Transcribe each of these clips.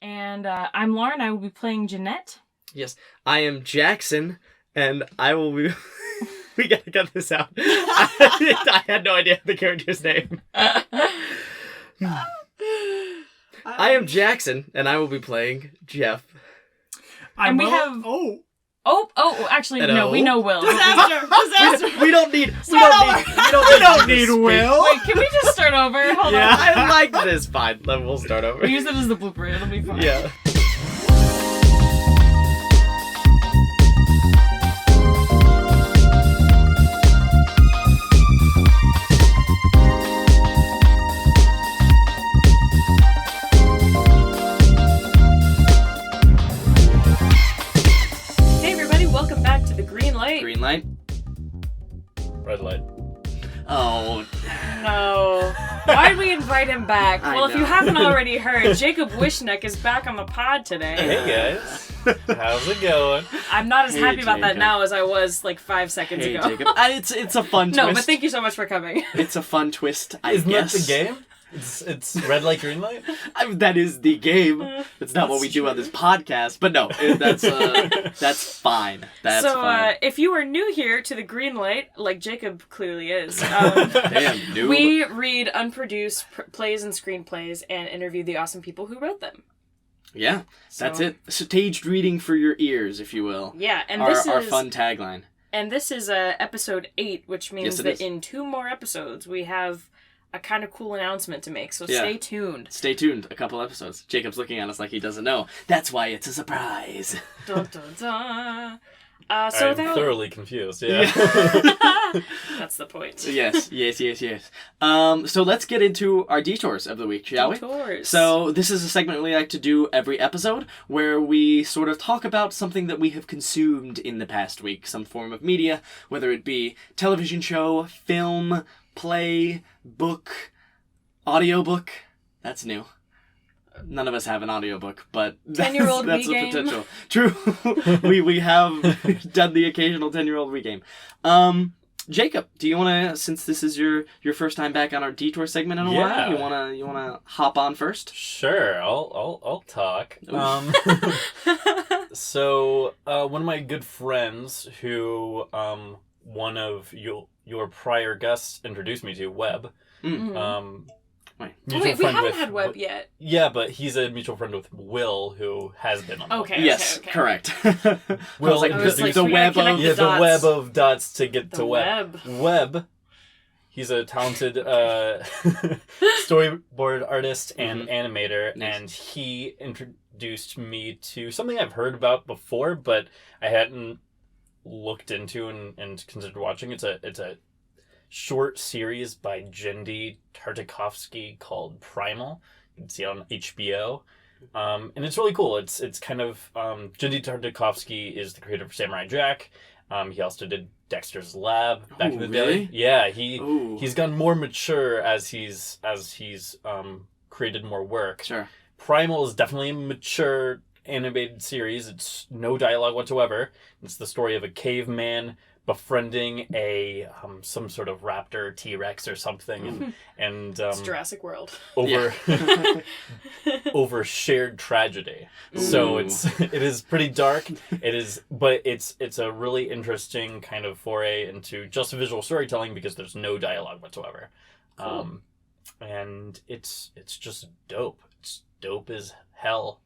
And I'm Lauren. I will be playing Jeanette. Yes, I am Jackson, and I will be... We gotta cut this out. I had no idea the character's name. I am Jackson, and I will be playing Jeff. And we have... Oh, actually, no, we know Will. Disaster! We don't need Will. Wait, can we just start over? Hold on. I like this. Fine, then we'll start over. We'll use it as the blooper. It'll be fine. Yeah. Green light. Red light. Oh. No. Why'd we invite him back? I Well, if you know. haven't already heard, Jacob Wishneck is back on the pod today. Hey guys, how's it going? I'm not as Hey, happy about that Jacob. now as I was like 5 seconds Hey, ago. Jacob. It's a fun twist. No, but thank you so much for coming. It's a fun twist, I Isn't guess. that the game? It's red light, green light? That is the game. It's not what we do on this podcast, but no, that's fine. That's fine. If you are new here to the Green Light, like Jacob clearly is, Damn, noob. we read unproduced plays and screenplays and interview the awesome people who wrote them. Yeah, that's So- it. Staged reading for your ears, if you will. Yeah, and Our this is fun tagline. And this is episode 8, which means Yes, it that is. in 2 more episodes we have a kind of cool announcement to make. So Yeah. stay tuned. Stay tuned. A couple episodes. Jacob's looking at us like he doesn't know. That's why it's a surprise. Dun, dun, dun. I'm thoroughly confused, yeah. That's the point. Yes. So let's get into our detours of the week, shall we? Detours. So this is a segment we like to do every episode where we sort of talk about something that we have consumed in the past week, some form of media, whether it be television show, film, play, book, audiobook. That's new. None of us have an audiobook, but that's 10-year-old that's Wii a game. potential. True. we have done the occasional 10-year-old Wii game. Jacob, do you want to, since this is your first time back on our detour segment in a while, you wanna hop on first? Sure, I'll talk. So one of my good friends who one of your prior guests introduced me to, Webb. Wait. Wait, we haven't had Webb yet. Yeah, but he's a mutual friend with Will, who has been on. Okay. Yes, correct. Will, like, I was like, the we gotta web connect of... the Yeah, the dots. web of dots to get The to Webb. web. Webb, he's a talented storyboard artist and animator, Nice. and he introduced me to something I've heard about before, but I hadn't looked into and considered watching. It's a short series by Jendi Tartakovsky called Primal. You can see it on HBO. And it's really cool. It's kind of Jendi Tartakovsky is the creator of Samurai Jack. He also did Dexter's Lab back in the really? day. Yeah, Ooh. he's gotten more mature as he's created more work. Sure. Primal is definitely a mature animated series. It's no dialogue whatsoever. It's the story of a caveman befriending a some sort of raptor, T-Rex or something, and It's Jurassic World. over over shared tragedy. So it is pretty dark. But it's a really interesting kind of foray into just visual storytelling because there's no dialogue whatsoever. Cool. And it's just dope. It's dope as hell.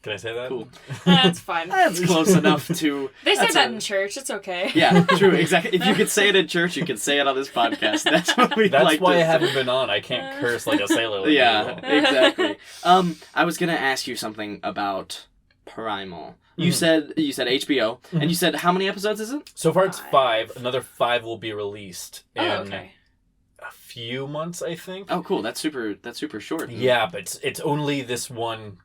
Can I say that? Cool. That's fine. That's close enough to... They say that's that a- in church. It's okay. Yeah, true, exactly. If you could say it in church, you could say it on this podcast. That's what we That's like why to I say. haven't been on. I can't curse like a sailor. Like Yeah, usual. exactly. I was gonna ask you something about Primal. You said HBO, and you said how many episodes is it? So far it's 5. Another 5 will be released in okay. a few months, I think. Oh, cool. That's super short. Yeah, but it's only this one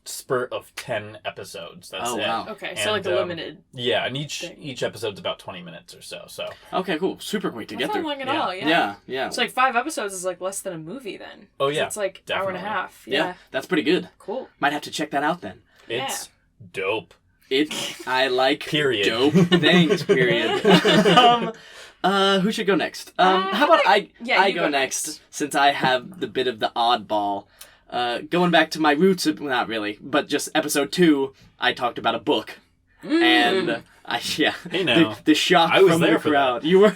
spurt of 10 episodes. That's Oh, it. wow. Okay, so And, like a limited. Yeah, and thing. each episode's about 20 minutes or so. So Okay, cool. Super quick to That's get not through. long at Yeah. all, yeah. Yeah. So like 5 episodes is like less than a movie then. Oh, 'Cause yeah, it's like hour and a definitely. half. Yeah, that's pretty good. Cool. Might have to check that out then. it's dope. I like Period. dope things, period. Who should go next? How about I yeah, I you go go next next. since I have the bit of the oddball going back to my roots, not really, but just episode 2, I talked about a book. And Hey now. the shock I was from there the for crowd. You were,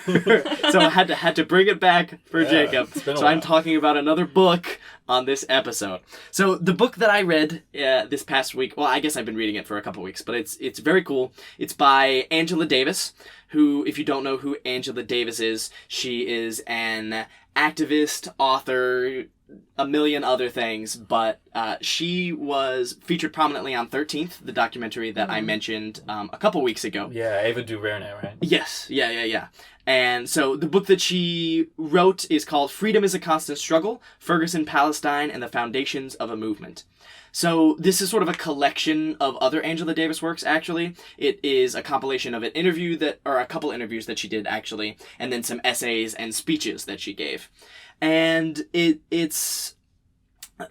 so I had to bring it back for Jacob. It's been a So I'm while. talking about another book on this episode. So the book that I read this past week, well, I guess I've been reading it for a couple weeks, but it's very cool. It's by Angela Davis, who, if you don't know who Angela Davis is, she is an activist, author, a million other things, but she was featured prominently on 13th, the documentary that I mentioned a couple weeks ago. Yeah, Ava DuVernay, right? Yes, yeah. And so the book that she wrote is called Freedom is a Constant Struggle, Ferguson, Palestine, and the Foundations of a Movement. So this is sort of a collection of other Angela Davis works, actually. It is a compilation of a couple interviews that she did, actually, and then some essays and speeches that she gave. And it's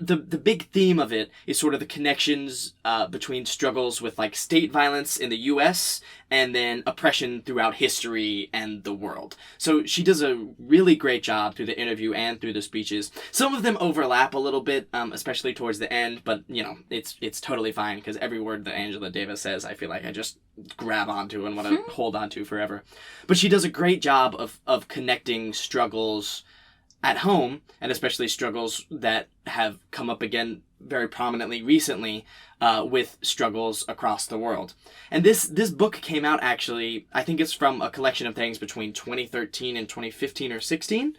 the big theme of it is sort of the connections between struggles with like state violence in the U.S. and then oppression throughout history and the world. So she does a really great job through the interview and through the speeches. Some of them overlap a little bit, especially towards the end, but it's totally fine because every word that Angela Davis says, I feel like I just grab onto and want to hold onto forever. But she does a great job of connecting struggles at home, and especially struggles that have come up again very prominently recently with struggles across the world. And this book came out, actually, I think it's from a collection of things between 2013 and 2015 or 16.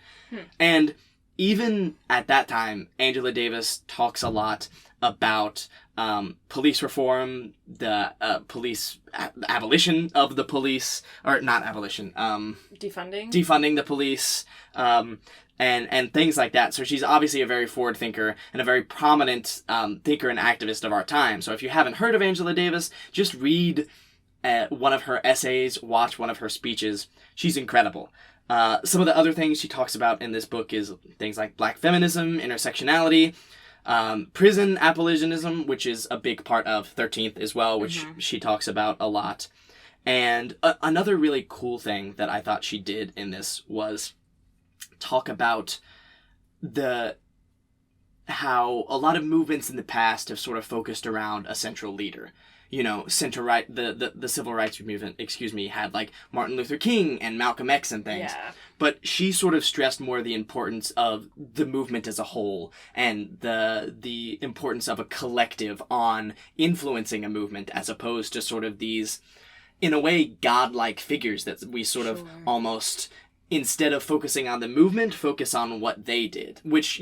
And even at that time, Angela Davis talks a lot about police reform, the abolition of the police, or not abolition, defunding the police, and things like that. So she's obviously a very forward thinker and a very prominent thinker and activist of our time. So if you haven't heard of Angela Davis, just read one of her essays, watch one of her speeches. She's incredible. Some of the other things she talks about in this book is things like black feminism, intersectionality, prison abolitionism, which is a big part of 13th as well, which she talks about a lot. And another really cool thing that I thought she did in this was talk about how a lot of movements in the past have sort of focused around a central leader. Center-right, the civil rights movement, had like Martin Luther King and Malcolm X and things. Yeah. But she sort of stressed more the importance of the movement as a whole and the importance of a collective on influencing a movement as opposed to sort of these, in a way, godlike figures that we sort of almost, instead of focusing on the movement, focus on what they did. Which,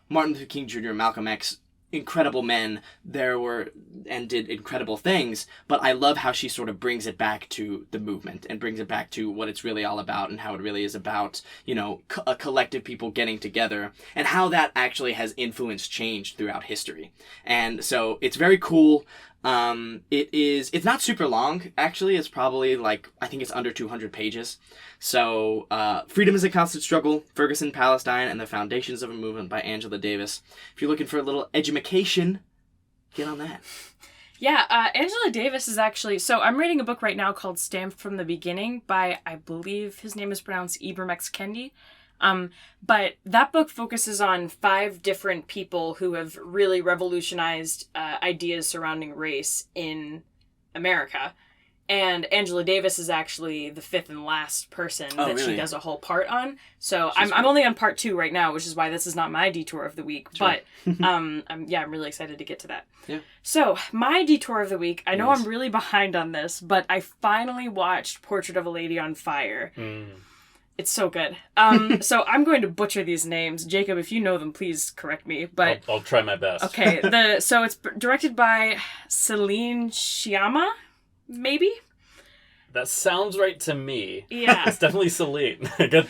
Martin Luther King Jr., Malcolm X, incredible men and did incredible things, but I love how she sort of brings it back to the movement and brings it back to what it's really all about and how it really is about, a collective people getting together and how that actually has influenced change throughout history. And so it's very cool. It's not super long, actually. It's probably I think it's under 200 pages. So, Freedom is a Constant Struggle, Ferguson, Palestine, and the Foundations of a Movement by Angela Davis. If you're looking for a little edumacation, get on that. Yeah, Angela Davis is actually... So I'm reading a book right now called Stamped from the Beginning by, I believe his name is pronounced Ibram X. Kendi. But that book focuses on 5 different people who have really revolutionized ideas surrounding race in America. And Angela Davis is actually the 5th and last person that really? she does a whole part on. So I'm only on part 2 right now, which is why this is not my detour of the week. Sure. But I'm really excited to get to that. Yeah. So my detour of the week, I know I'm really behind on this, but I finally watched Portrait of a Lady on Fire. It's so good. So I'm going to butcher these names. Jacob, if you know them, please correct me. But I'll try my best. Okay. So it's directed by Celine Sciamma, maybe? That sounds right to me. Yeah. It's definitely Celine. I get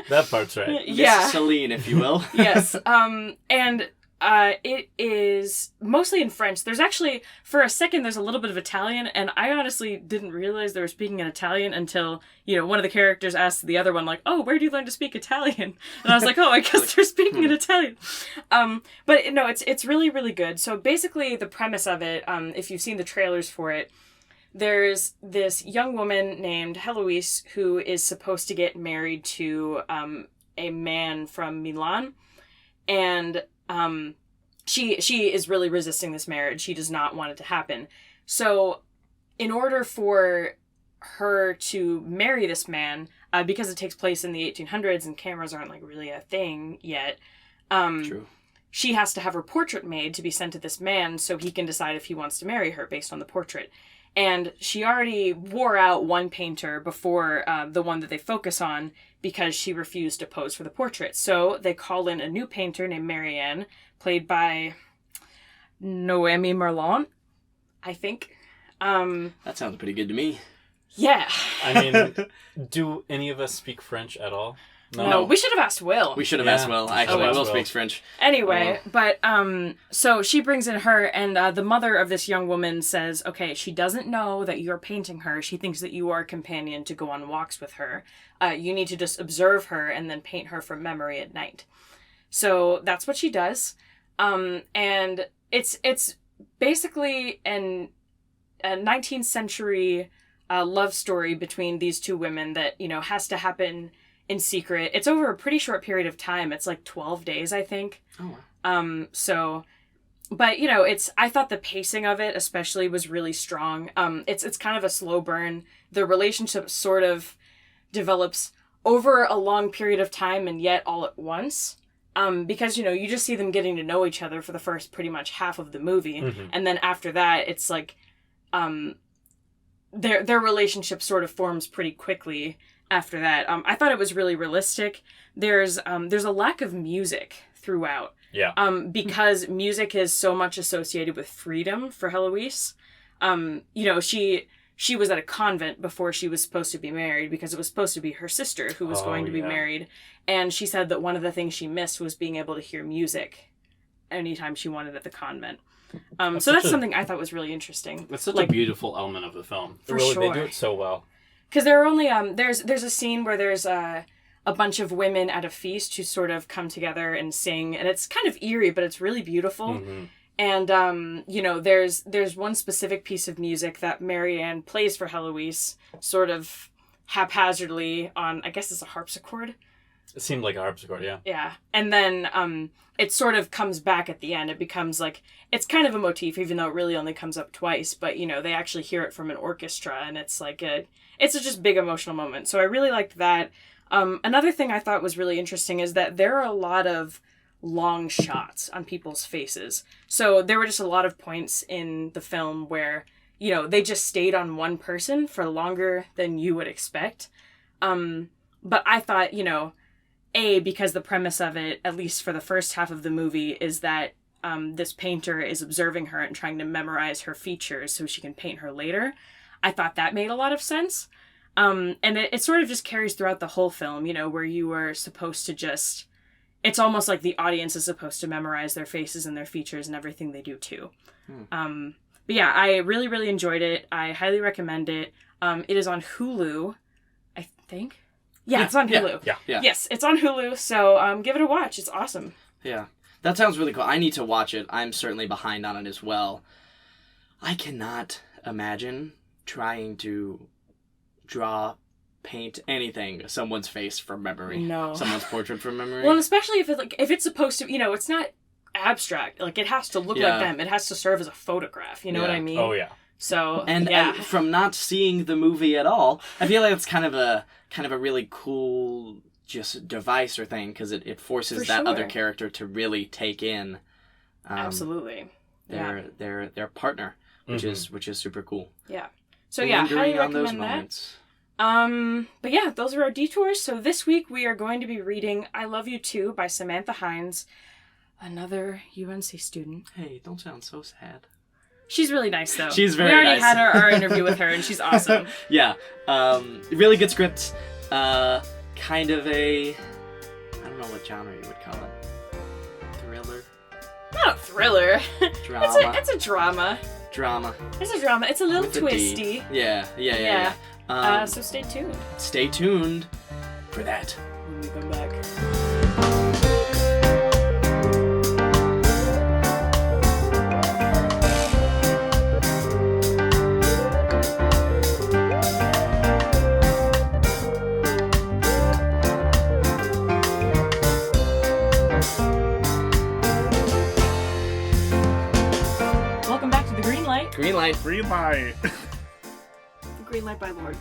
that part's right. Yeah. Miss Celine, if you will. Yes. And it is mostly in French. There's actually, for a second, there's a little bit of Italian, and I honestly didn't realize they were speaking in Italian until, one of the characters asked the other one, oh, where do you learn to speak Italian? And I was like, oh, I guess they're speaking in Italian. But no, it's really, really good. So basically the premise of it, if you've seen the trailers for it, there's this young woman named Heloise who is supposed to get married to a man from Milan. And she is really resisting this marriage. She does not want it to happen. So in order for her to marry this man, because it takes place in the 1800s and cameras aren't like really a thing yet, True. she has to have her portrait made to be sent to this man so he can decide if he wants to marry her based on the portrait. And she already wore out one painter before the one that they focus on because she refused to pose for the portrait. So they call in a new painter named Marianne, played by Noemi Merlant, I think. That sounds pretty good to me. Yeah. I mean, do any of us speak French at all? No, we should have asked Will. We should have asked Will. Actually, Will Will speaks French. Anyway, but so she brings in her, and the mother of this young woman says, okay, she doesn't know that you're painting her. She thinks that you are a companion to go on walks with her. You need to just observe her and then paint her from memory at night. So that's what she does. And it's basically a 19th century love story between these two women that, you know, has to happen in secret. It's over a pretty short period of time. It's like 12 days, I think. Oh, wow. But, you know, I thought the pacing of it especially was really strong. It's kind of a slow burn. The relationship sort of develops over a long period of time and yet all at once. Because, you know, you just see them getting to know each other for the first pretty much half of the movie. Mm-hmm. And then after that, it's like, their relationship sort of forms pretty quickly after that. I thought it was really realistic. There's a lack of music throughout. Yeah. Because music is so much associated with freedom for Heloise. You know, she was at a convent before she was supposed to be married because it was supposed to be her sister who was going to be married. And she said that one of the things she missed was being able to hear music anytime she wanted at the convent. So that's something I thought was really interesting. It's such a beautiful element of the film. For sure. They do it so well. Because there are only there's a scene where there's a bunch of women at a feast who sort of come together and sing, and it's kind of eerie, but it's really beautiful. Mm-hmm. And you know, there's one specific piece of music that Marianne plays for Heloise, sort of haphazardly on, I guess it's a harpsichord. It seemed like a harpsichord, yeah. Yeah, and then it sort of comes back at the end. It becomes like, it's kind of a motif, even though it really only comes up twice. But, you know, they actually hear it from an orchestra, and it's like it's a just big emotional moment. So I really liked that. Another thing I thought was really interesting is that there are a lot of long shots on people's faces. So there were just a lot of points in the film where, you know, they just stayed on one person for longer than you would expect. But I thought, you know, because the premise of it, at least for the first half of the movie, is that this painter is observing her and trying to memorize her features so she can paint her later. I thought that made a lot of sense. And it sort of just carries throughout the whole film, you know, where you were supposed to just... It's almost like the audience is supposed to memorize their faces and their features and everything they do too. But yeah, I really, really enjoyed it. I highly recommend it. It is on Hulu, I think. Yeah, it's on Hulu. Yeah. Yes, it's on Hulu, so give it a watch. It's awesome. Yeah. That sounds really cool. I need to watch it. I'm certainly behind on it as well. I cannot imagine trying to paint anything, someone's face from memory. No. Someone's portrait from memory. Well, and especially if it's supposed to, you know, it's not abstract. Like, it has to look like them. It has to serve as a photograph. You know what I mean? Oh, yeah. So, and from not seeing the movie at all, I feel like it's kind of a really cool just device or thing, because it forces that other character to really take in absolutely their partner, which is super cool. Yeah. So yeah, highly recommend those that. moments. But yeah, those are our detours. So this week we are going to be reading I Love You Too by Samantha Hines, another UNC student. Hey, don't sound so sad. She's really nice, though. She's very nice. We already had our interview with her, and she's awesome. Yeah. Really good script. Kind of a... I don't know what genre you would call it. Thriller? Not a thriller. Drama. It's a drama. Drama. It's a drama. It's a little With a twisty. D. Yeah. So stay tuned. Stay tuned for that. When we come back. light. Green light. Green light. Green light by Lord.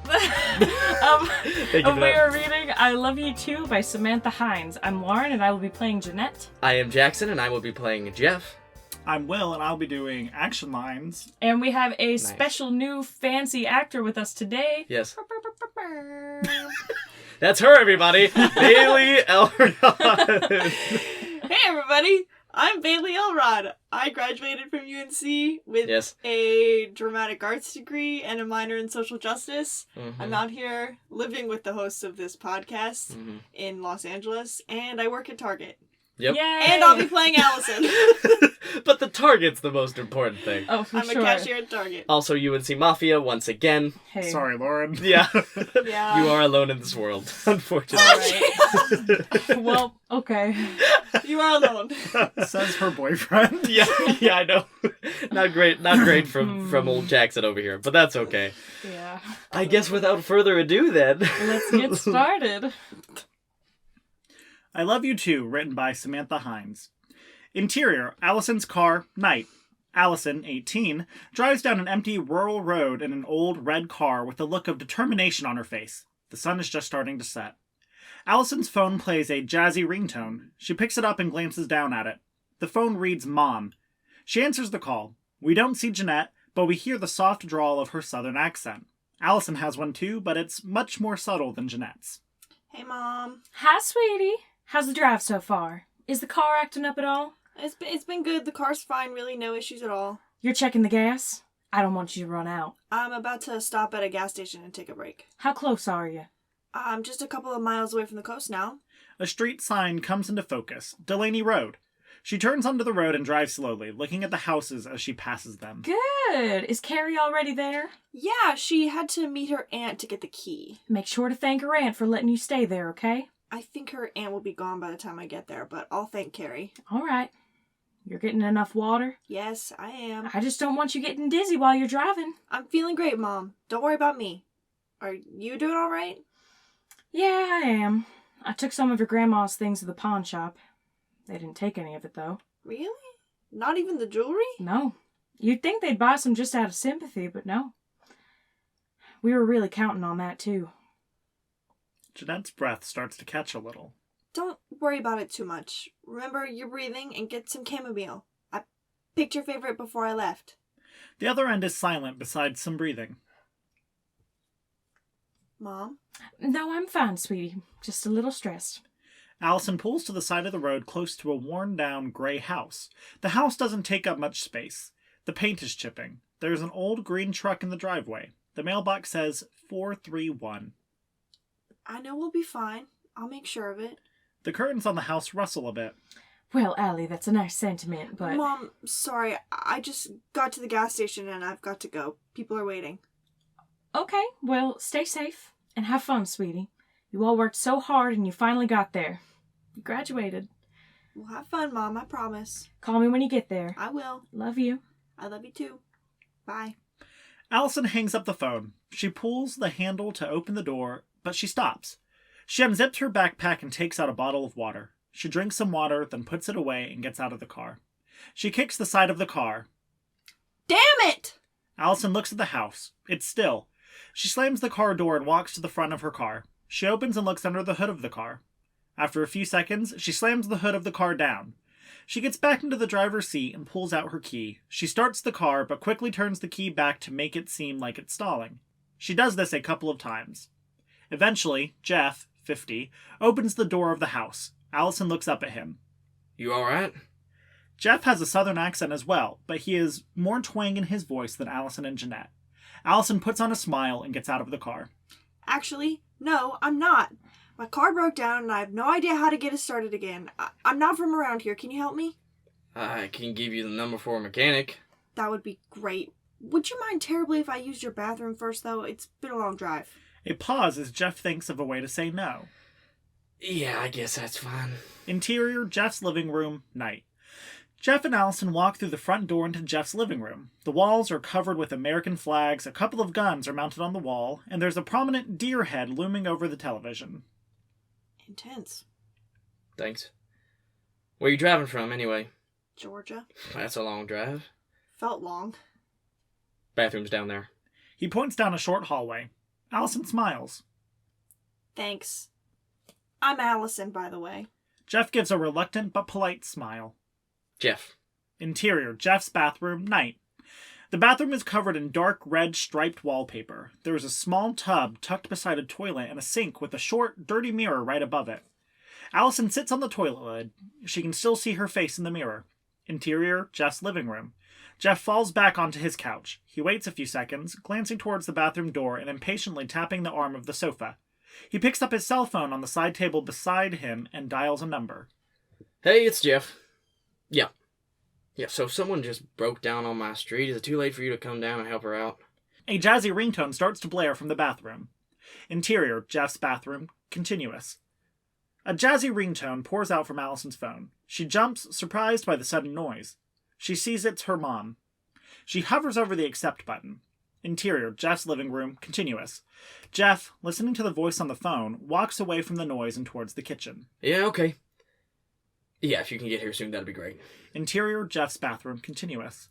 Thank you for We that. are reading I Love You Too by Samantha Hines. I'm Lauren, and I will be playing Jeanette. I am Jackson, and I will be playing Jeff. I'm Will, and I'll be doing action lines. And we have a Nice. special new fancy actor with us today. Yes. That's her, everybody. Bailey Elrod. Hey everybody, I'm Bailey Elrod. I graduated from UNC with Yes. a dramatic arts degree and a minor in social justice. Mhm. I'm out here living with the hosts of this podcast Mhm. in Los Angeles, and I work at Target. Yep. Yay! And I'll be playing Allison. But the target's the most important thing. Oh, for I'm sure. a cashier at Target. Also, UNC Mafia, once again. Hey. Sorry, Lauren. Yeah. Yeah. You are alone in this world, unfortunately. Alright. Well, okay. You are alone. Says her boyfriend. Yeah, I know. Not great from old Jackson over here, but that's okay. Yeah. I guess without further ado, then. Let's get started. I Love You Too, written by Samantha Hines. Interior, Allison's car, night. Allison, 18, drives down an empty rural road in an old red car with a look of determination on her face. The sun is just starting to set. Allison's phone plays a jazzy ringtone. She picks it up and glances down at it. The phone reads Mom. She answers the call. We don't see Jeanette, but we hear the soft drawl of her southern accent. Allison has one too, but it's much more subtle than Jeanette's. Hey Mom. Hi, sweetie. How's the drive so far? Is the car acting up at all? It's been good. The car's fine. Really no issues at all. You're checking the gas? I don't want you to run out. I'm about to stop at a gas station and take a break. How close are you? I'm just a couple of miles away from the coast now. A street sign comes into focus. Delaney Road. She turns onto the road and drives slowly, looking at the houses as she passes them. Good. Is Carrie already there? Yeah, she had to meet her aunt to get the key. Make sure to thank her aunt for letting you stay there, okay? I think her aunt will be gone by the time I get there, but I'll thank Carrie. All right. You're getting enough water? Yes, I am. I just don't want you getting dizzy while you're driving. I'm feeling great, Mom. Don't worry about me. Are you doing all right? Yeah, I am. I took some of your grandma's things to the pawn shop. They didn't take any of it, though. Really? Not even the jewelry? No. You'd think they'd buy some just out of sympathy, but no. We were really counting on that, too. Jeanette's breath starts to catch a little. Don't worry about it too much. Remember, you're breathing and get some chamomile. I picked your favorite before I left. The other end is silent besides some breathing. Mom? No, I'm fine, sweetie. Just a little stressed. Allison pulls to the side of the road close to a worn-down gray house. The house doesn't take up much space. The paint is chipping. There's an old green truck in the driveway. The mailbox says 431. I know we'll be fine. I'll make sure of it. The curtains on the house rustle a bit. Well, Allie, that's a nice sentiment, but... Mom, sorry. I just got to the gas station and I've got to go. People are waiting. Okay, well, stay safe and have fun, sweetie. You all worked so hard and you finally got there. You graduated. We'll have fun, Mom. I promise. Call me when you get there. I will. Love you. I love you too. Bye. Allison hangs up the phone. She pulls the handle to open the door, but she stops. She unzips her backpack and takes out a bottle of water. She drinks some water, then puts it away and gets out of the car. She kicks the side of the car. Damn it! Allison looks at the house. It's still. She slams the car door and walks to the front of her car. She opens and looks under the hood of the car. After a few seconds, she slams the hood of the car down. She gets back into the driver's seat and pulls out her key. She starts the car, but quickly turns the key back to make it seem like it's stalling. She does this a couple of times. Eventually, Jeff, 50, opens the door of the house. Allison looks up at him. You alright? Jeff has a southern accent as well, but he has more twang in his voice than Allison and Jeanette. Allison puts on a smile and gets out of the car. Actually, no, I'm not. My car broke down and I have no idea how to get it started again. I'm not from around here. Can you help me? I can give you the number for a mechanic. That would be great. Would you mind terribly if I used your bathroom first, though? It's been a long drive. A pause as Jeff thinks of a way to say no. Yeah, I guess that's fine. Interior, Jeff's living room, night. Jeff and Allison walk through the front door into Jeff's living room. The walls are covered with American flags, a couple of guns are mounted on the wall, and there's a prominent deer head looming over the television. Intense. Thanks. Where you driving from, anyway? Georgia. That's a long drive. Felt long. Bathroom's down there. He points down a short hallway. Allison smiles. Thanks. I'm Allison, by the way. Jeff gives a reluctant but polite smile. Jeff. Interior, Jeff's bathroom, night. The bathroom is covered in dark red striped wallpaper. There is a small tub tucked beside a toilet and a sink with a short, dirty mirror right above it. Allison sits on the toilet lid. She can still see her face in the mirror. Interior, Jeff's living room. Jeff falls back onto his couch. He waits a few seconds, glancing towards the bathroom door and impatiently tapping the arm of the sofa. He picks up his cell phone on the side table beside him and dials a number. Hey, it's Jeff. Yeah, so someone just broke down on my street. Is it too late for you to come down and help her out? A jazzy ringtone starts to blare from the bathroom. Interior, Jeff's bathroom, continuous. A jazzy ringtone pours out from Allison's phone. She jumps, surprised by the sudden noise. She sees it's her mom. She hovers over the accept button. Interior, Jeff's living room, continuous. Jeff, listening to the voice on the phone, walks away from the noise and towards the kitchen. Yeah, okay. Yeah, if you can get here soon, that'd be great. Interior, Jeff's bathroom, continuous.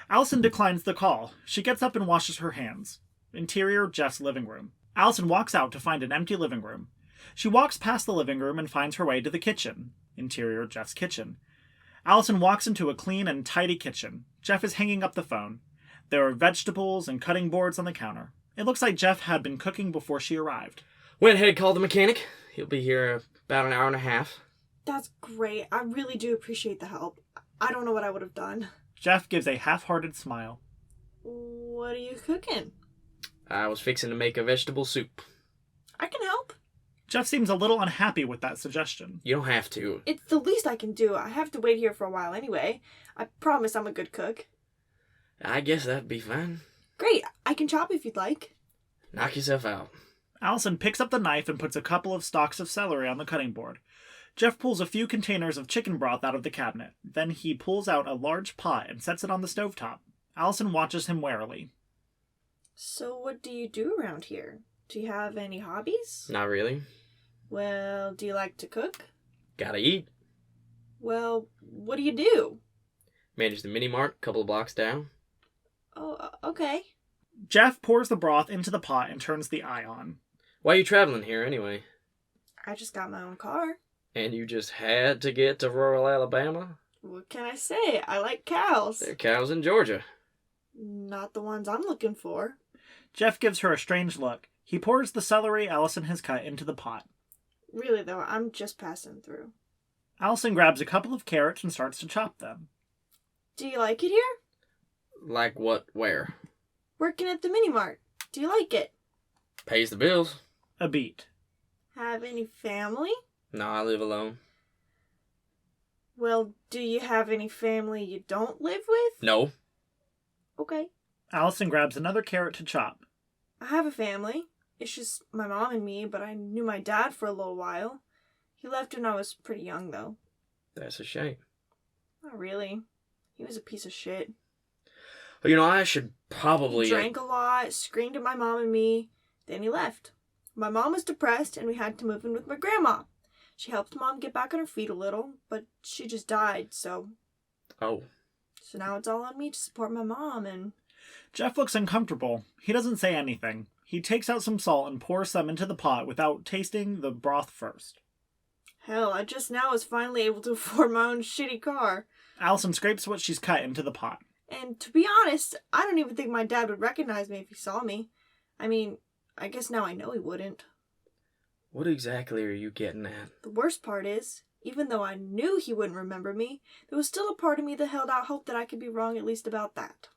Allison declines the call. She gets up and washes her hands. Interior, Jeff's living room. Allison walks out to find an empty living room. She walks past the living room and finds her way to the kitchen. Interior, Jeff's kitchen. Allison walks into a clean and tidy kitchen. Jeff is hanging up the phone. There are vegetables and cutting boards on the counter. It looks like Jeff had been cooking before she arrived. Went ahead and called the mechanic. He'll be here about an hour and a half. That's great. I really do appreciate the help. I don't know what I would have done. Jeff gives a half-hearted smile. What are you cooking? I was fixing to make a vegetable soup. I can help. Jeff seems a little unhappy with that suggestion. You don't have to. It's the least I can do. I have to wait here for a while anyway. I promise I'm a good cook. I guess that'd be fine. Great. I can chop if you'd like. Knock yourself out. Allison picks up the knife and puts a couple of stalks of celery on the cutting board. Jeff pulls a few containers of chicken broth out of the cabinet. Then he pulls out a large pot and sets it on the stovetop. Allison watches him warily. So what do you do around here? Do you have any hobbies? Not really. Well, do you like to cook? Gotta eat. Well, what do you do? Manage the mini mart, couple of blocks down. Oh, okay. Jeff pours the broth into the pot and turns the eye on. Why are you traveling here anyway? I just got my own car. And you just had to get to rural Alabama? What can I say? I like cows. There are cows in Georgia. Not the ones I'm looking for. Jeff gives her a strange look. He pours the celery Allison has cut into the pot. Really, though, I'm just passing through. Allison grabs a couple of carrots and starts to chop them. Do you like it here? Like what, where? Working at the mini-mart. Do you like it? Pays the bills. A beat. Have any family? No, I live alone. Well, do you have any family you don't live with? No. Okay. Allison grabs another carrot to chop. I have a family. It's just my mom and me, but I knew my dad for a little while. He left when I was pretty young, though. That's a shame. Not really. He was a piece of shit. Well, you know, I should probably... He drank a lot, screamed at my mom and me, then he left. My mom was depressed, and we had to move in with my grandma. She helped Mom get back on her feet a little, but she just died, so... Oh. So now it's all on me to support my mom, and... Jeff looks uncomfortable. He doesn't say anything. He takes out some salt and pours some into the pot without tasting the broth first. Hell, I just now was finally able to afford my own shitty car. Allison scrapes what she's cut into the pot. And to be honest, I don't even think my dad would recognize me if he saw me. I mean, I guess now I know he wouldn't. What exactly are you getting at? The worst part is, even though I knew he wouldn't remember me, there was still a part of me that held out hope that I could be wrong at least about that.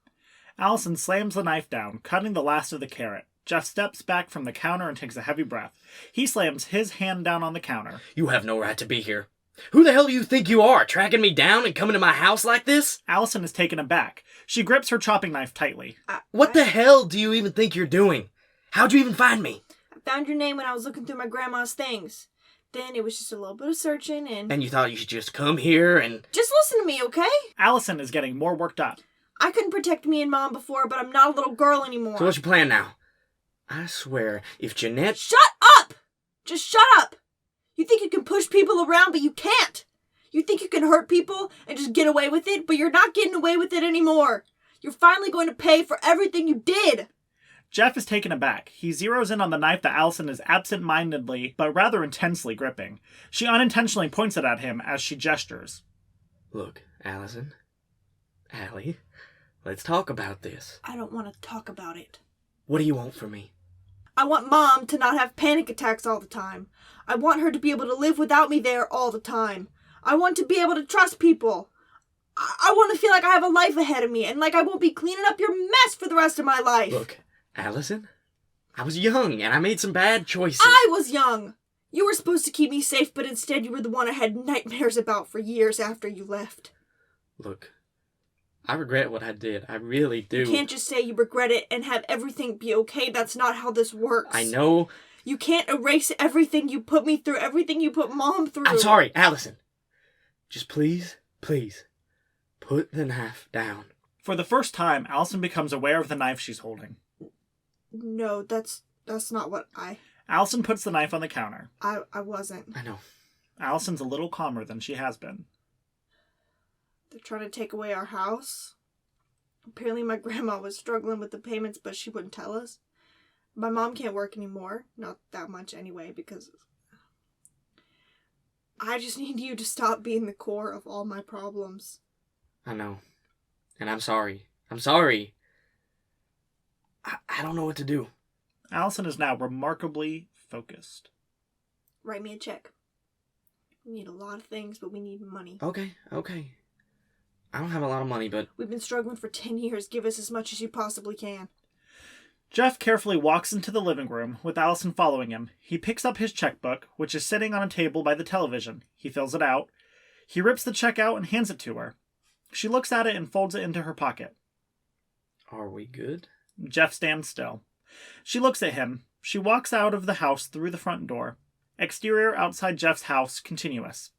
Allison slams the knife down, cutting the last of the carrot. Jeff steps back from the counter and takes a heavy breath. He slams his hand down on the counter. You have no right to be here. Who the hell do you think you are, tracking me down and coming to my house like this? Allison is taken aback. She grips her chopping knife tightly. What the hell do you even think you're doing? How'd you even find me? I found your name when I was looking through my grandma's things. Then it was just a little bit of searching and... And you thought you should just come here and... Just listen to me, okay? Allison is getting more worked up. I couldn't protect me and Mom before, but I'm not a little girl anymore. So what's your plan now? I swear, if Jeanette... Shut up! Just shut up! You think you can push people around, but you can't. You think you can hurt people and just get away with it, but you're not getting away with it anymore. You're finally going to pay for everything you did! Jeff is taken aback. He zeroes in on the knife that Allison is absent-mindedly, but rather intensely gripping. She unintentionally points it at him as she gestures. Look, Allison. Allie, let's talk about this. I don't want to talk about it. What do you want from me? I want Mom to not have panic attacks all the time. I want her to be able to live without me there all the time. I want to be able to trust people. I want to feel like I have a life ahead of me and like I won't be cleaning up your mess for the rest of my life. Look, Allison, I was young and I made some bad choices. I was young. You were supposed to keep me safe, but instead you were the one I had nightmares about for years after you left. Look, I regret what I did. I really do. You can't just say you regret it and have everything be okay. That's not how this works. I know. You can't erase everything you put me through, everything you put Mom through. I'm sorry, Allison. Just please, put the knife down. For the first time, Allison becomes aware of the knife she's holding. No, that's not what Allison puts the knife on the counter. I wasn't. I know. Allison's a little calmer than she has been. They're trying to take away our house. Apparently my grandma was struggling with the payments, but she wouldn't tell us. My mom can't work anymore. Not that much anyway, because I just need you to stop being the core of all my problems. I know. And I'm sorry. I'm sorry. I don't know what to do. Allison is now remarkably focused. Write me a check. We need a lot of things, but we need money. Okay. I don't have a lot of money, but... We've been struggling for 10 years. Give us as much as you possibly can. Jeff carefully walks into the living room, with Allison following him. He picks up his checkbook, which is sitting on a table by the television. He fills it out. He rips the check out and hands it to her. She looks at it and folds it into her pocket. Are we good? Jeff stands still. She looks at him. She walks out of the house through the front door. Exterior outside Jeff's house, continuous.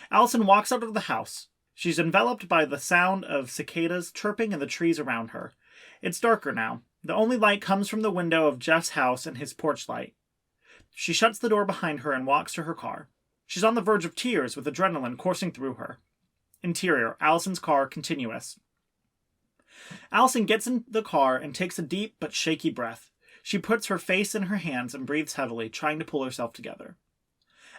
Allison walks out of the house. She's enveloped by the sound of cicadas chirping in the trees around her. It's darker now. The only light comes from the window of Jeff's house and his porch light. She shuts the door behind her and walks to her car. She's on the verge of tears with adrenaline coursing through her. Interior, Allison's car, continuous. Allison gets in the car and takes a deep but shaky breath. She puts her face in her hands and breathes heavily, trying to pull herself together.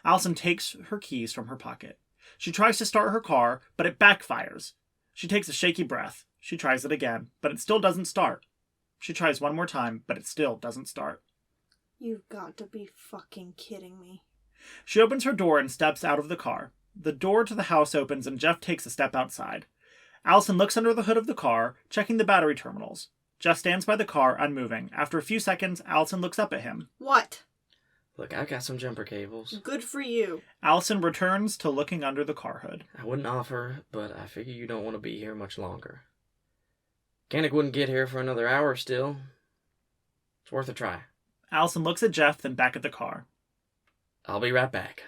Allison takes her keys from her pocket. She tries to start her car, but it backfires. She takes a shaky breath. She tries it again, but it still doesn't start. She tries one more time, but it still doesn't start. You've got to be fucking kidding me. She opens her door and steps out of the car. The door to the house opens and Jeff takes a step outside. Allison looks under the hood of the car, checking the battery terminals. Jeff stands by the car, unmoving. After a few seconds, Allison looks up at him. What? Look, I got some jumper cables. Good for you. Allison returns to looking under the car hood. I wouldn't offer, but I figure you don't want to be here much longer. Mechanic wouldn't get here for another hour still. It's worth a try. Allison looks at Jeff, then back at the car. I'll be right back.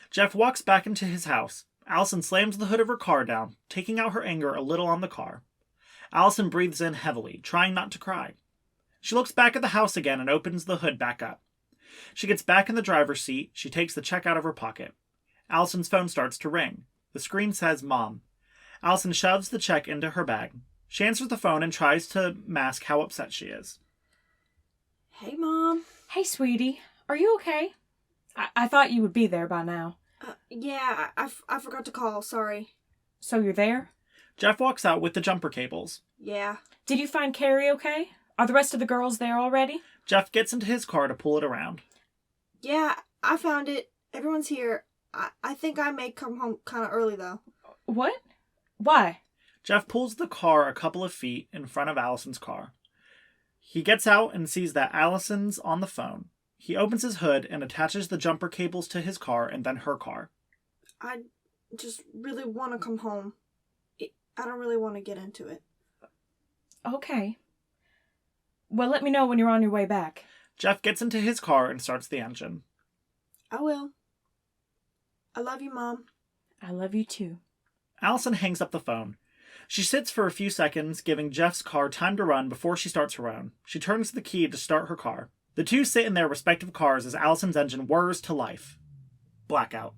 Jeff walks back into his house. Allison slams the hood of her car down, taking out her anger a little on the car. Allison breathes in heavily, trying not to cry. She looks back at the house again and opens the hood back up. She gets back in the driver's seat. She takes the check out of her pocket. Allison's phone starts to ring. The screen says Mom. Allison shoves the check into her bag. She answers the phone and tries to mask how upset she is. Hey, Mom. Hey, sweetie. Are you okay? I thought you would be there by now. Yeah, I forgot to call. Sorry. So you're there? Jeff walks out with the jumper cables. Yeah. Did you find Carrie okay? Are the rest of the girls there already? Jeff gets into his car to pull it around. Yeah, I found it. Everyone's here. I think I may come home kind of early, though. What? Why? Jeff pulls the car a couple of feet in front of Allison's car. He gets out and sees that Allison's on the phone. He opens his hood and attaches the jumper cables to his car and then her car. I just really want to come home. I don't really want to get into it. Okay. Well, let me know when you're on your way back. Jeff gets into his car and starts the engine. I will. I love you, Mom. I love you too. Allison hangs up the phone. She sits for a few seconds, giving Jeff's car time to run before she starts her own. She turns the key to start her car. The two sit in their respective cars as Allison's engine whirs to life. Blackout.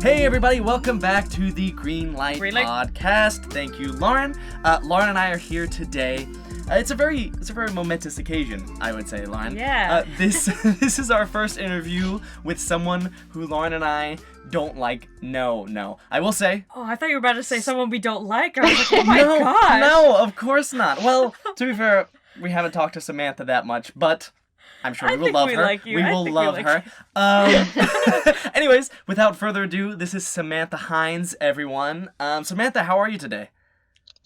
Hey everybody, welcome back to the Green Light Green Light. Podcast. Thank you, Lauren. Lauren and I are here today. It's a very momentous occasion, I would say, Lauren. Yeah. This is our first interview with someone who Lauren and I don't like. No. I will say. Oh, I thought you were about to say someone we don't like. I was like, oh my no, gosh. No, of course not. Well, to be fair, we haven't talked to Samantha that much, but I'm sure we will love her. Like you. We will love her. Anyways, without further ado, this is Samantha Hines, everyone. Samantha, how are you today?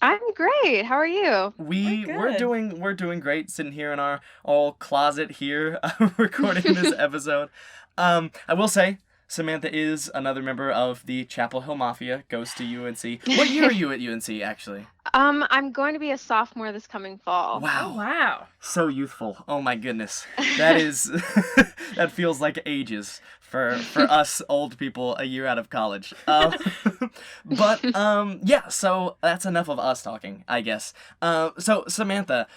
I'm great. How are you? We're doing great, sitting here in our old closet here, recording this episode. I will say, Samantha is another member of the Chapel Hill Mafia, goes to UNC. What year are you at UNC, actually? I'm going to be a sophomore this coming fall. Wow. Oh, wow. So youthful. Oh my goodness. That is, that feels like ages for us old people a year out of college. Yeah, so that's enough of us talking, I guess. So Samantha,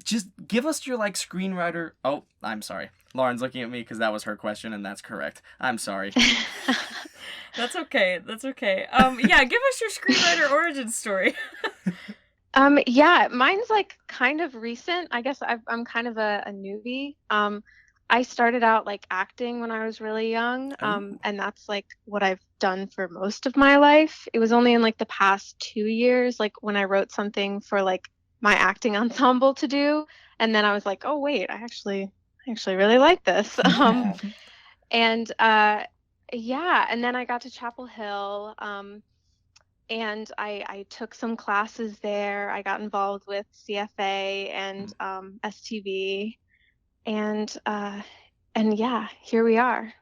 just give us your screenwriter. Oh, I'm sorry. Lauren's looking at me because that was her question, and that's correct. I'm sorry. That's okay. Yeah, give us your screenwriter origin story. Yeah, mine's kind of recent. I guess I'm kind of a newbie. I started out acting when I was really young, and that's what I've done for most of my life. It was only in the past 2 years, when I wrote something for my acting ensemble to do, and then I was like, oh wait, I actually really like this. And yeah, and then I got to Chapel Hill, and I took some classes there. I got involved with CFA and STV, and yeah, here we are.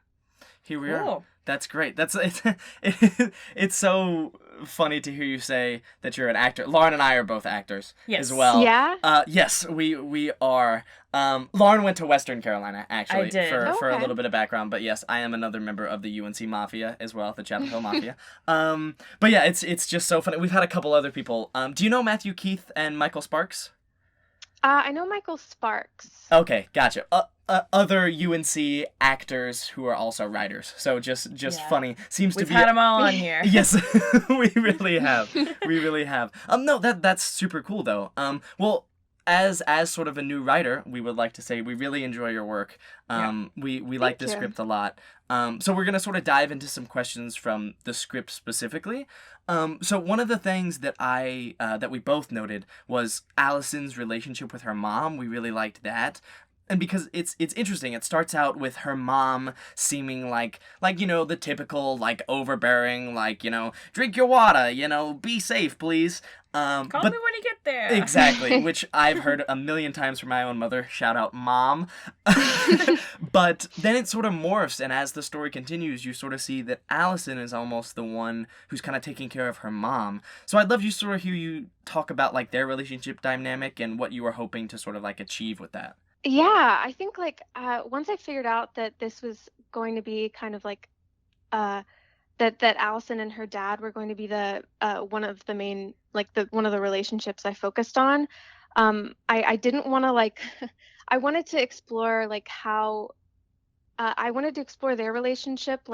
Here we are. Cool. That's great. It's so funny to hear you say that you're an actor. Lauren and I are both actors as well. Yeah? Yes, we are. Lauren went to Western Carolina, actually, I did. for a Okay. little bit of background. But yes, I am another member of the UNC Mafia as well, the Chapel Hill Mafia. But yeah, it's just so funny. We've had a couple other people. Do you know Matthew Keith and Michael Sparks? I know Michael Sparks. Okay, gotcha. Other UNC actors who are also writers. So just Yeah. funny. Seems We've to be had them all on here. Yes, we really have. We really have. No, that's super cool though. Well, as sort of a new writer, we would like to say we really enjoy your work. We like the you. script a lot. So we're gonna sort of dive into some questions from the script specifically. So one of the things that that we both noted was Allison's relationship with her mom. We really liked that. And because it's interesting, it starts out with her mom seeming like the typical overbearing, drink your water, be safe, please. Call me when you get there. Exactly, which I've heard a million times from my own mother. Shout out, Mom. But then it sort of morphs, and as the story continues, you sort of see that Allison is almost the one who's kind of taking care of her mom. So I'd love to sort of hear you talk about their relationship dynamic and what you were hoping to sort of achieve with that. Yeah, I think once I figured out that this was going to be kind of that Allison and her dad were going to be the one of the main one of the relationships I focused on. I didn't want to I wanted to explore how I wanted to explore their relationship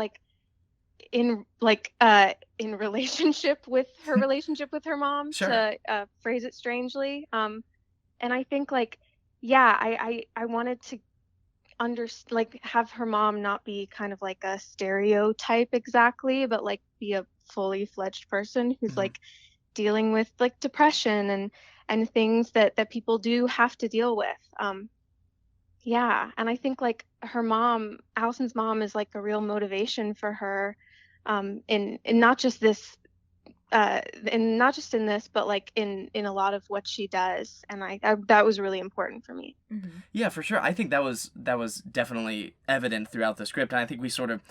in relationship with her mom, Sure. to phrase it strangely. And I think yeah, I wanted to have her mom not be kind of a stereotype exactly, but be a fully fledged person who's dealing with depression and things that people do have to deal with. Yeah, and I think her mom, Allison's mom, is a real motivation for her, in not just this and not just in this, but in a lot of what she does, and I that was really important for me. Mm-hmm. Yeah, for sure. I think that was definitely evident throughout the script, and I think we sort of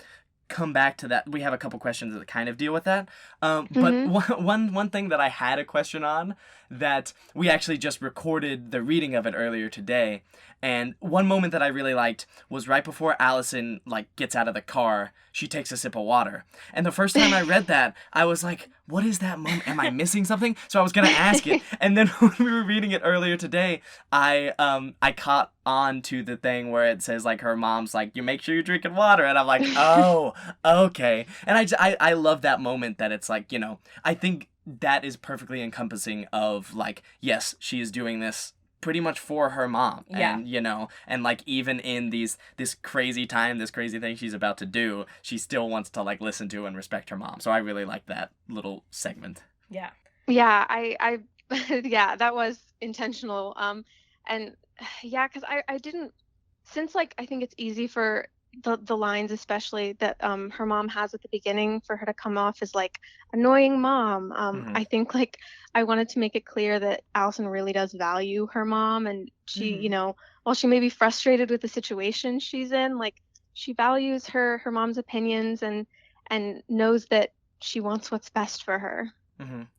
come back to that. We have a couple questions that kind of deal with that. But one thing that I had a question on, that we actually just recorded the reading of it earlier today, and one moment that I really liked was right before Allison gets out of the car, she takes a sip of water. And the first time I read that, I was like, what is that moment? Am I missing something? So I was gonna ask it. And then when we were reading it earlier today, I caught on to the thing where it says like her mom's like, you make sure you're drinking water, and I'm like, oh, okay. And I love that moment that it's like, you know, I think that is perfectly encompassing of like, yes, she is doing this pretty much for her mom. Yeah. And, you know, and like even in this crazy time, this crazy thing she's about to do, she still wants to like listen to and respect her mom. So I really like that little segment. Yeah. Yeah, I yeah, that was intentional. And yeah, because I didn't, since like I think it's easy for the lines especially that her mom has at the beginning for her to come off as like annoying mom. I think like I wanted to make it clear that Allison really does value her mom, and she, you know, while she may be frustrated with the situation she's in, like she values her mom's opinions and knows that she wants what's best for her.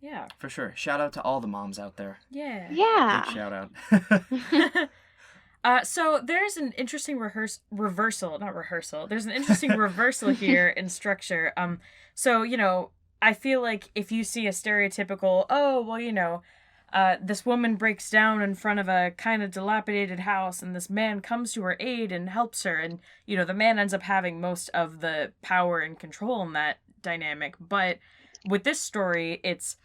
Yeah. For sure. Shout out to all the moms out there. Yeah. Yeah. Big shout out. So there's an interesting reversal. There's an interesting reversal here in structure. So, you know, I feel like if you see a stereotypical, oh, well, you know, this woman breaks down in front of a kind of dilapidated house and this man comes to her aid and helps her. And, you know, the man ends up having most of the power and control in that dynamic. But with this story, it's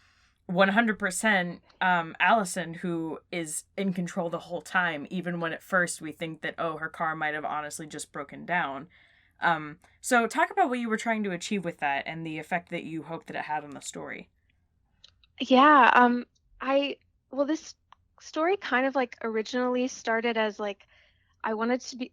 100% Allison who is in control the whole time, even when at first we think that, oh, her car might have honestly just broken down. So talk about what you were trying to achieve with that and the effect that you hoped that it had on the story. Yeah, well, this story kind of like originally started as like I wanted to be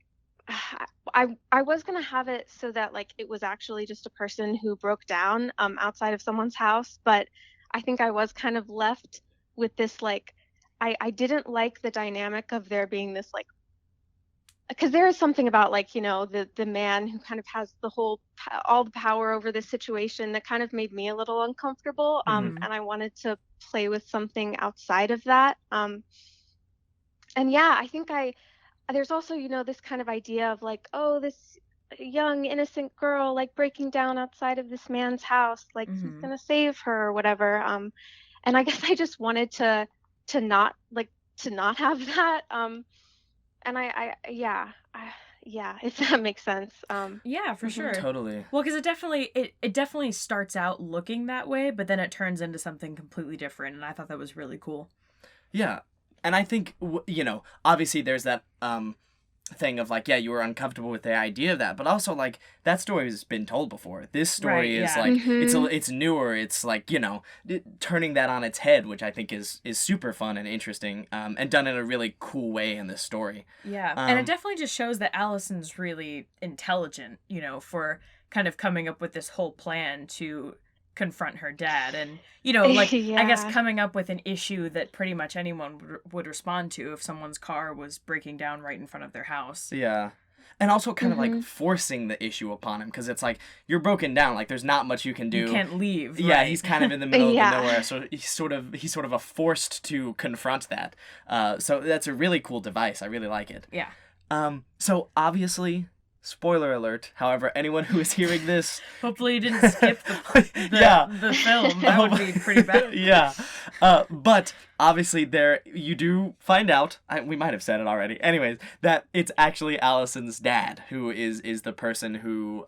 I was gonna have it so that like it was actually just a person who broke down outside of someone's house, but I think I was kind of left with this like I didn't like the dynamic of there being this like, because there is something about like, you know, the man who kind of has the whole all the power over this situation that kind of made me a little uncomfortable, and I wanted to play with something outside of that, and yeah, I think there's also, you know, this kind of idea of like, oh, this young innocent girl like breaking down outside of this man's house, like he's gonna save her or whatever, and I guess I just wanted to not have that, and yeah, if that makes sense. Yeah, for sure. Totally. Well, because it definitely starts out looking that way, but then it turns into something completely different, and I thought that was really cool. Yeah. And I think, you know, obviously there's that thing of like, yeah, you were uncomfortable with the idea of that, but also like that story has been told before. This story is like it's newer. It's like, you know, turning that on its head, which I think is super fun and interesting, and done in a really cool way in this story. Yeah, and it definitely just shows that Allison's really intelligent, you know, for kind of coming up with this whole plan to confront her dad, and you know, like Yeah. I guess coming up with an issue that pretty much anyone would respond to if someone's car was breaking down right in front of their house. Yeah. And also kind of like forcing the issue upon him, because it's like, you're broken down, like there's not much you can do. You can't leave. Yeah, right? He's kind of in the middle Yeah. of nowhere, so he's sort of forced to confront that. So that's a really cool device. I really like it. Yeah. So obviously, spoiler alert, however, anyone who is hearing this... Hopefully you didn't skip the film. That would be pretty bad. Yeah. But obviously there, you do find out, we might have said it already, anyways, that it's actually Allison's dad who is the person who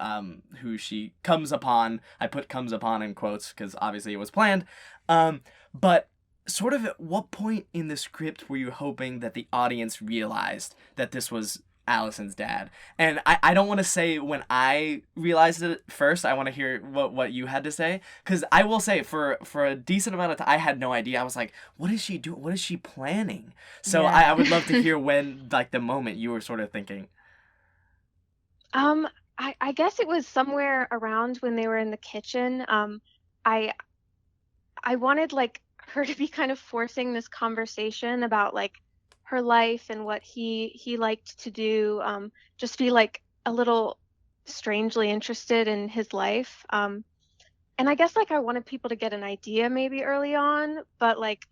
she comes upon. I put comes upon in quotes because obviously it was planned. But sort of at what point in the script were you hoping that the audience realized that this was Allison's dad? And I don't want to say when I realized it first. I want to hear what you had to say, because I will say for a decent amount of time I had no idea. I was like, what is she doing? What is she planning? So Yeah. I would love to hear when, like, the moment you were sort of thinking. I guess it was somewhere around when they were in the kitchen. I wanted like her to be kind of forcing this conversation about like her life and what he liked to do, just be like a little strangely interested in his life, and I guess like I wanted people to get an idea maybe early on, but like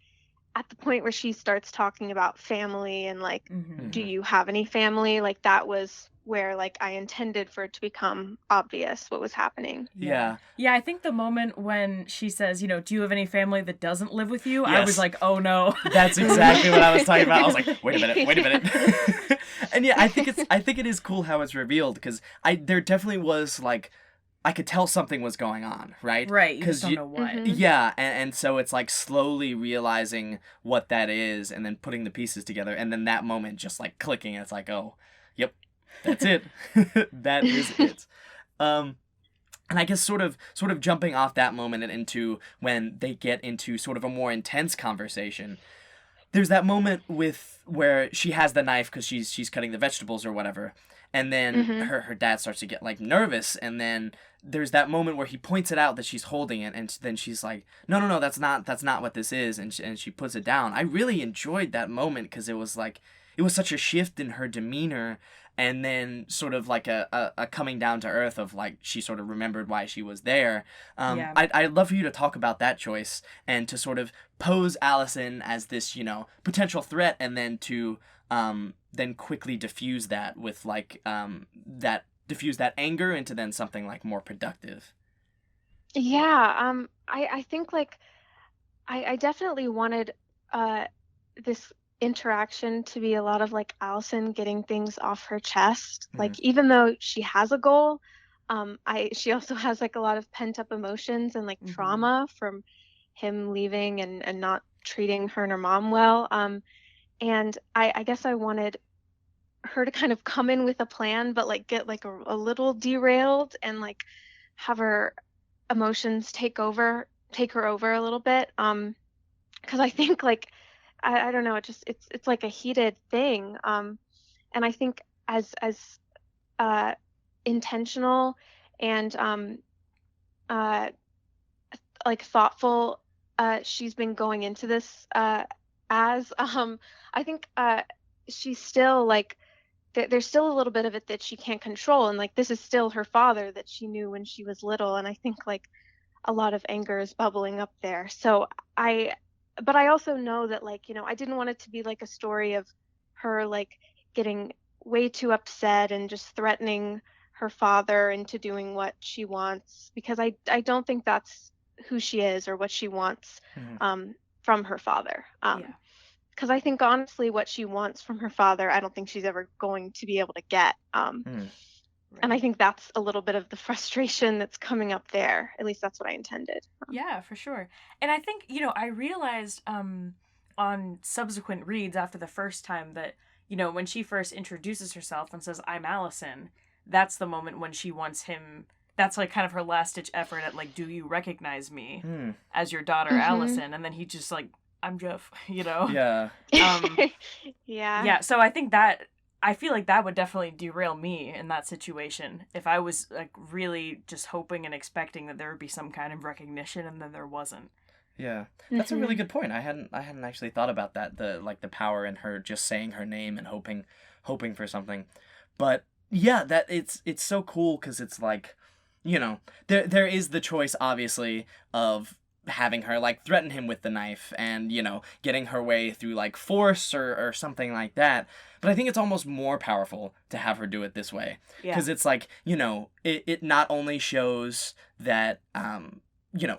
at the point where she starts talking about family and like, Mm-hmm. do you have any family? Like that was where like I intended for it to become obvious what was happening. Yeah. Yeah, I think the moment when she says, you know, do you have any family that doesn't live with you? I Yes. was like, oh no. That's exactly what I was talking about. I was like, wait a minute. And yeah, I think it is cool how it's revealed, because there definitely was like, I could tell something was going on, right? Right, you just don't know what. Mhm. Yeah, and so it's like slowly realizing what that is and then putting the pieces together, and then that moment just like clicking, and it's like, oh, yep, that's it. That is it. And I guess sort of jumping off that moment and into when they get into sort of a more intense conversation. There's that moment where she has the knife because she's cutting the vegetables or whatever, and then her dad starts to get like nervous, and then there's that moment where he points it out that she's holding it, and then she's like, no, that's not what this is, and she puts it down. I really enjoyed that moment because it was such a shift in her demeanor, and then sort of like a coming down to earth of like she sort of remembered why she was there. Yeah. I'd love for you to talk about that choice and to sort of pose Allison as this, potential threat, and then to then quickly diffuse that with like diffuse that anger into then something like more productive. Yeah, I think like I definitely wanted this interaction to be a lot of like Allison getting things off her chest. Like even though she has a goal, she also has like a lot of pent up emotions and like trauma from him leaving and not treating her and her mom well. And I guess I wanted her to kind of come in with a plan, but like get like a little derailed and like have her emotions take her over a little bit. Because I think like I don't know, it's like a heated thing. And I think as intentional and like thoughtful she's been going into this as I think she's still like there's still a little bit of it that she can't control, and like this is still her father that she knew when she was little, and I think like a lot of anger is bubbling up there. But I also know that like, I didn't want it to be like a story of her like getting way too upset and just threatening her father into doing what she wants, because I don't think that's who she is or what she wants from her father. Because I think honestly what she wants from her father, I don't think she's ever going to be able to get. And I think that's a little bit of the frustration that's coming up there. At least that's what I intended. Yeah, for sure. And I think, I realized on subsequent reads after the first time that, when she first introduces herself and says, I'm Allison, that's the moment when she wants him. That's like kind of her last ditch effort at like, do you recognize me as your daughter, Allison? And then he just like, I'm Jeff, Yeah. Yeah. So I feel like that would definitely derail me in that situation if I was like really just hoping and expecting that there would be some kind of recognition and then there wasn't. Yeah, that's a really good point. I hadn't actually thought about that. The power in her just saying her name and hoping for something. But yeah, that it's so cool because it's like, there is the choice obviously of having her like threaten him with the knife and getting her way through like force or something like that, but I think it's almost more powerful to have her do it this way, because it's like it not only shows that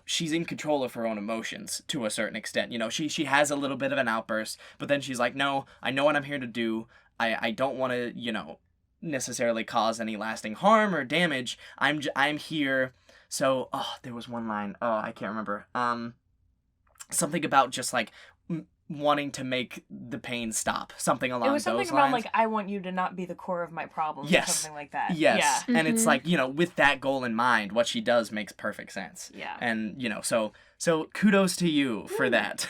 she's in control of her own emotions to a certain extent. She has a little bit of an outburst, but then she's like, no, I know what I'm here to do. I don't want to necessarily cause any lasting harm or damage. I'm here. So, there was one line. I can't remember. Something about just like wanting to make the pain stop. Something along those lines. It was something about like, I want you to not be the core of my problems. Yes. Or something like that. Yes. Yeah. And it's like, with that goal in mind, what she does makes perfect sense. Yeah. And, so kudos to you for that.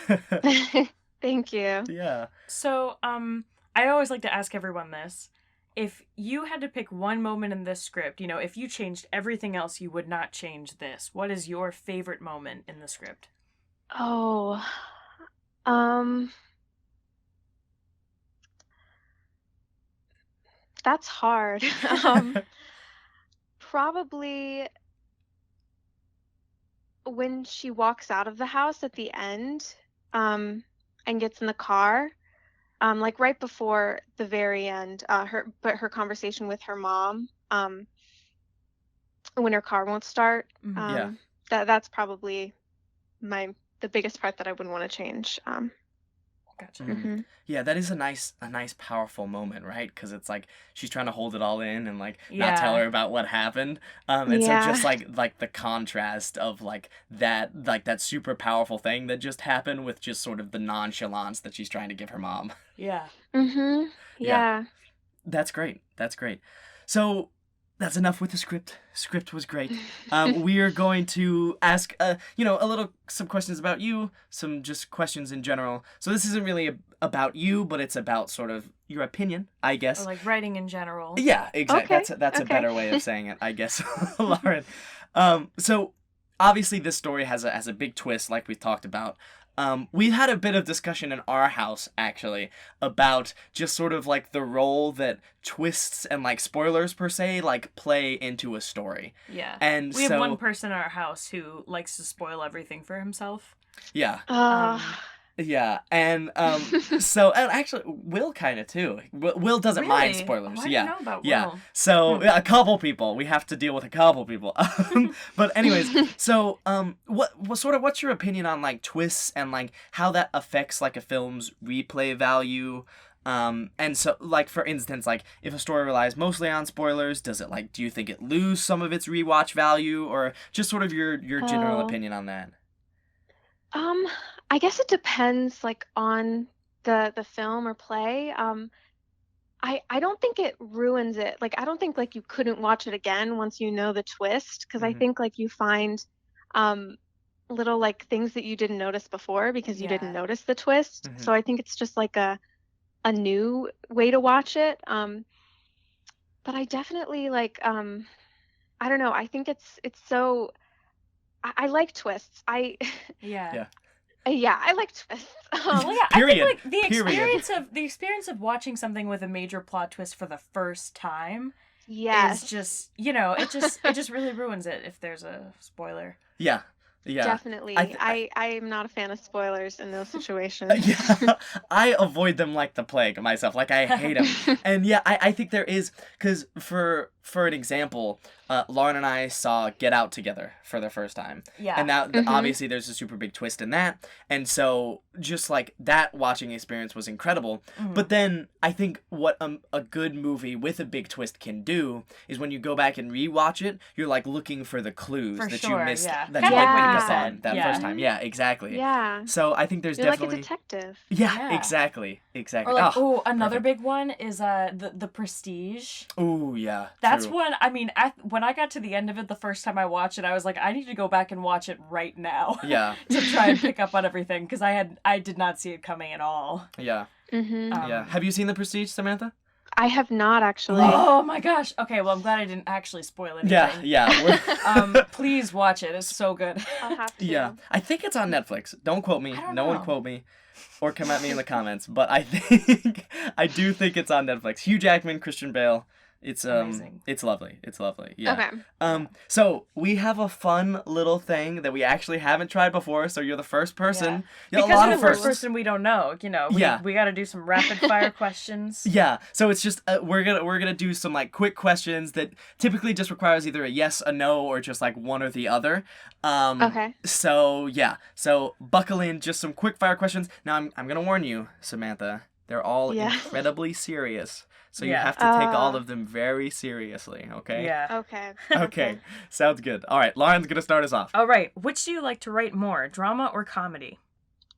Thank you. Yeah. So, I always like to ask everyone this. If you had to pick one moment in this script, if you changed everything else, you would not change this. What is your favorite moment in the script? Oh, that's hard. Probably when she walks out of the house at the end. and gets in the car, like right before the very end, her conversation with her mom, when her car won't start. Yeah. That's probably the biggest part that I wouldn't want to change. Gotcha. Mhm. Yeah, that is a nice, powerful moment, right? Because it's like she's trying to hold it all in and like not Yeah. tell her about what happened. And so Yeah. just like the contrast of like that super powerful thing that just happened with just sort of the nonchalance that she's trying to give her mom. Yeah. Mhm. Yeah. Yeah. That's great. That's great. So that's enough with the script. Script was great. We are going to ask, some questions about you, some just questions in general. So this isn't really about you, but it's about sort of your opinion, I guess. Or like writing in general. Yeah, exactly. Okay, That's a okay. better way of saying it, I guess, Lauren. So obviously this story has a big twist, like we talked about. We had a bit of discussion in our house, actually, about just sort of like the role that twists and like spoilers per se like play into a story. Yeah. And we have so, one person in our house who likes to spoil everything for himself. yeah, Um, and so and actually Will kind of too. Will doesn't mind Really? spoilers. Oh, I yeah, didn't know about yeah. Will. So a couple people, we have to deal with a couple people. But anyways, so what's your opinion on like twists and like how that affects like a film's replay value? And so like for instance, like if a story relies mostly on spoilers, do you think it lose some of its rewatch value, or just sort of your general opinion on that? I guess it depends like on the film or play. I don't think it ruins it. Like I don't think like you couldn't watch it again once you know the twist, because I Mhm. think like you find little like things that you didn't notice before because you didn't Yeah. notice the twist. Mhm. So I think it's just like a new way to watch it. But I definitely like I don't know. I think it's so I like twists. Yeah. Yeah. Yeah, I like twists. Well, yeah, Period. I think like Period. the experience of watching something with a major plot twist for the first time Yes. is just it just really ruins it if there's a spoiler. Yeah. Yeah. Definitely. I am not a fan of spoilers in those situations. Yeah, I avoid them like the plague myself. Like I hate them. And yeah, I think there is, because for an example, Lauren and I saw Get Out together for the first time. Yeah. And now Mhm. obviously there's a super big twist in that, and so just like that watching experience was incredible. Mhm. But then I think what a good movie with a big twist can do is when you go back and rewatch it, you're like looking for the clues For that sure, you missed, yeah. that Kinda you like what didn't you pick up said. on that Yeah. first time. Yeah, exactly. Yeah. So I think there's You're like a definitely detective. yeah, Yeah. exactly. Or like, Oh, another perfect. big one is the Prestige. Ooh, yeah. That's true. one. I mean, when I got to the end of it the first time I watched it, I was like, I need to go back and watch it right now Yeah, to try and pick up on everything because I did not see it coming at all. yeah, Mhm. yeah. Have you seen The Prestige, Samantha? I have not actually. Oh my gosh. Okay, well I'm glad I didn't actually spoil anything. Yeah, yeah. Please watch it. It's so good. I'll have to. Yeah, I think it's on Netflix. Don't quote me. I don't No one know. quote me, or come at me in the comments. But I do think it's on Netflix. Hugh Jackman, Christian Bale. It's Amazing. it's lovely. It's lovely. Yeah. Okay. So we have a fun little thing that we actually haven't tried before. So you're the first person. Yeah, Because a lot you're of the first firsts. person we don't know, we Yeah. got to do some rapid fire questions. Yeah, so it's just we're gonna do some like quick questions that typically just requires either a yes, a no, or just like one or the other. Okay. So yeah, so buckle in, just some quick fire questions. Now I'm gonna warn you, Samantha, they're all Yeah. incredibly serious, so you Yeah. have to take all of them very seriously. Okay. Yeah. Okay. Okay. Sounds good. All right, Lauren's gonna start us off. All right. Which do you like to write more, drama or comedy?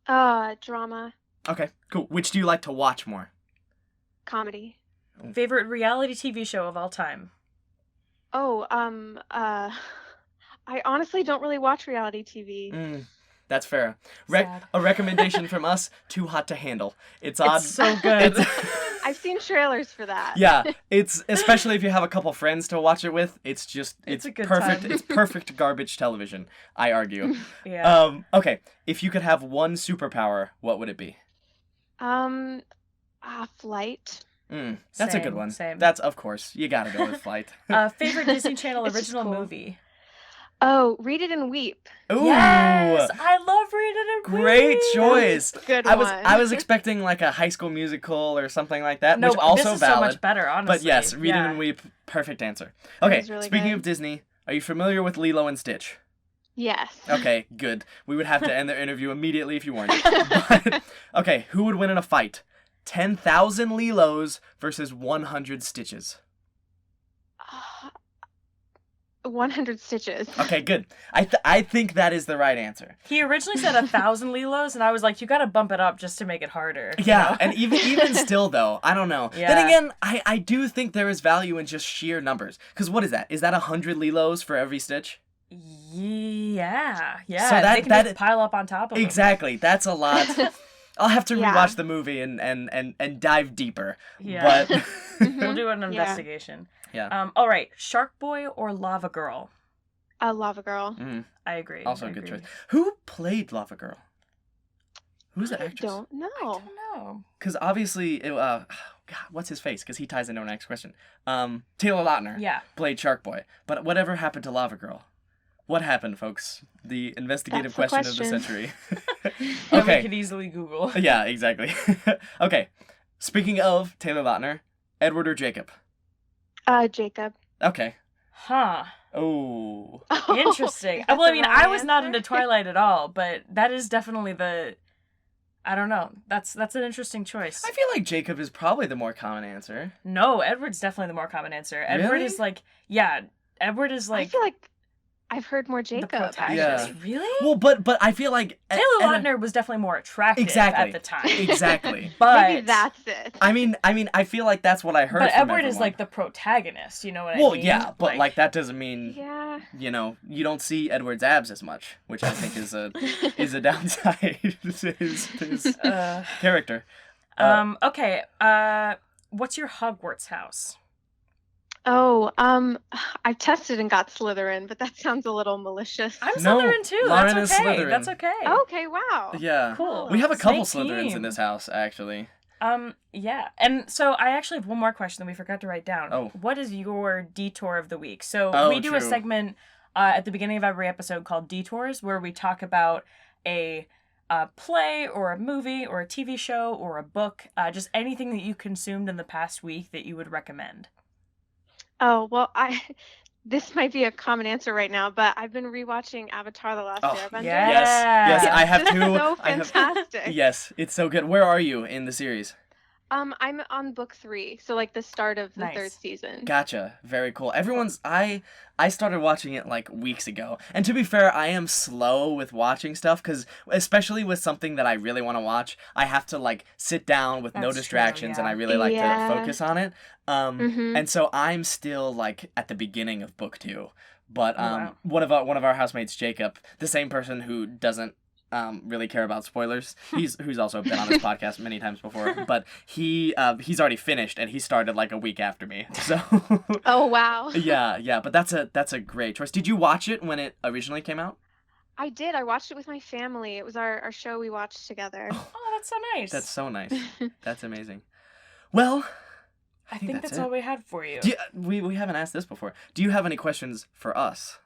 Drama, Okay, cool. Which do you like to watch more? comedy. Favorite reality TV show of all time? Oh, I honestly don't really watch reality TV. That's fair. Sad. A recommendation from us: Too Hot to Handle. It's odd. It's so good. I've seen trailers for that. Yeah, it's especially if you have a couple friends to watch it with. It's just It's a good perfect. time. It's perfect garbage television, I argue. Yeah. Okay, if you could have one superpower, what would it be? Flight. That's a Same, good one. same. That's of course you gotta go with Flight. Favorite Disney Channel It's just original cool. movie? Oh, Read It and Weep. Ooh, Yes, I love Read It and great Weep. choice. Good I one. was expecting like a High School Musical or something like that, No, which but also this is valid. so much better, honestly. But yes, Read It Yeah. and Weep, perfect answer. Okay, was really speaking good. of Disney, are you familiar with Lilo and Stitch? Yes. Okay, good. We would have to end the interview immediately if you weren't. But, okay, who would win in a fight? 10,000 Lilos versus 100 Stitches. 100 Stitches. Okay, good. I think that is the right answer. He originally said 1,000 Lilos, and I was like, you gotta bump it up just to make it harder. you Yeah, know? and even still though, I don't know. Yeah. Then again, I do think there is value in just sheer numbers. Because what is that? Is that 100 Lilos for every Stitch? Yeah. So that- they can that- just pile up on top of them. Exactly. That's a lot. I'll have to Yeah. rewatch the movie and dive deeper. Yeah. But We'll do an Yeah. investigation. yeah. All right, Shark Boy or Lava Girl? Lava Girl. I agree. Also I a good agree. choice. Who played Lava Girl? Who's the I actress? don't know. I don't know. Because obviously, God, what's his face? Because he ties into our next question. Taylor Lautner Yeah. played Shark Boy. But whatever happened to Lava Girl? What happened, folks? The investigative That's the question of the question. century. That Okay. we could easily Google. Yeah, exactly. Okay. Speaking of Taylor Lautner, Edward or Jacob? Jacob. Okay. Huh. Oh. Interesting. Is that Well, I the mean, wrong I was not answer? into Twilight at all, but that is definitely the. I don't know. That's an interesting choice. I feel like Jacob is probably the more common answer. No, Edward's definitely the more common answer. Edward Really? is like, yeah, Edward is I like feel like I've heard more the Jacob. protagonist. actually. Really? Well, but I feel like Taylor Lautner was definitely more attractive Exactly. at the time. Exactly. But Maybe that's it. I mean, I feel like that's what I heard. but from Edward is everyone. like the protagonist. You know what I Well, mean? yeah, but like that doesn't mean Yeah. you don't see Edward's abs as much, which I think is a downside to his Uh, character. Okay. What's your Hogwarts house? Oh, I tested and got Slytherin, but that sounds a little malicious. I'm No, Slytherin too. Lauren That's is okay. Slytherin. That's okay. Okay, wow. Yeah. Cool. We have a couple Snake Slytherins in team. this house, actually. Yeah. And so I actually have one more question that we forgot to write down. Oh. What is your detour of the week? So Oh, we do a true. segment at the beginning of every episode called Detours, where we talk about a play or a movie or a TV show or a book, just anything that you consumed in the past week that you would recommend. Oh, well, this might be a common answer right now, but I've been rewatching Avatar: The Last Oh, Airbender. Yes, Yeah. I have It's too. so I have- fantastic. Yes, it's so good. Where are you in the series? I'm on book 3, so like the start of the Nice. 3rd season. Gotcha. Very cool. I started watching it like weeks ago. And to be fair, I am slow with watching stuff because especially with something that I really want to watch, I have to like sit down with no That's true, distractions and yeah. I really like Yeah. to focus on it. Mhm. And so I'm still like at the beginning of book 2. But Oh, wow. one of our housemates, Jacob, the same person who doesn't really care about spoilers. Who's also been on this podcast many times before, but he's already finished and he started like a week after me. So Oh, wow. yeah, but that's a great choice. Did you watch it when it originally came out? I did. I watched it with my family. It was our show we watched together. Oh, that's so nice. That's so nice. That's amazing. Well, I think that's it. all we had for you. We haven't asked this before. Do you have any questions for us?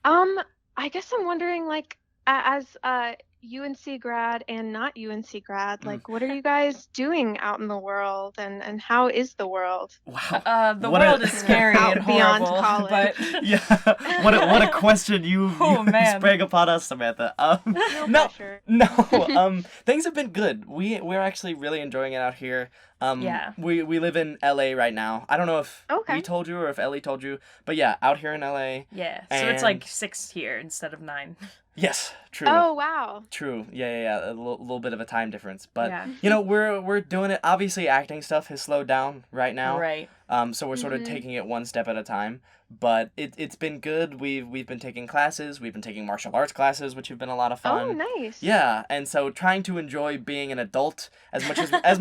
I guess I'm wondering, like, as UNC grad and not UNC grad, like, what are you guys doing out in the world, and how is the world? Wow. The What a- world is scary Out and beyond horrible, college. but Yeah. What a question you man. sprang upon us, Samantha. No No. pressure. No, things have been good. We're actually really enjoying it out here. Yeah. We live in LA right now. I don't know if Okay. we told you or if Ellie told you, but yeah, out here in LA. yeah, so it's And- like 6 here instead of 9. Yes, true. Oh, wow. True. Yeah. A little bit of a time difference, but Yeah. you know we're doing it. Obviously, acting stuff has slowed down right now. Right. So we're sort of Mhm. taking it one step at a time. But it's been good. We've been taking classes. We've been taking martial arts classes, which have been a lot of fun. Oh, nice. Yeah, and so trying to enjoy being an adult as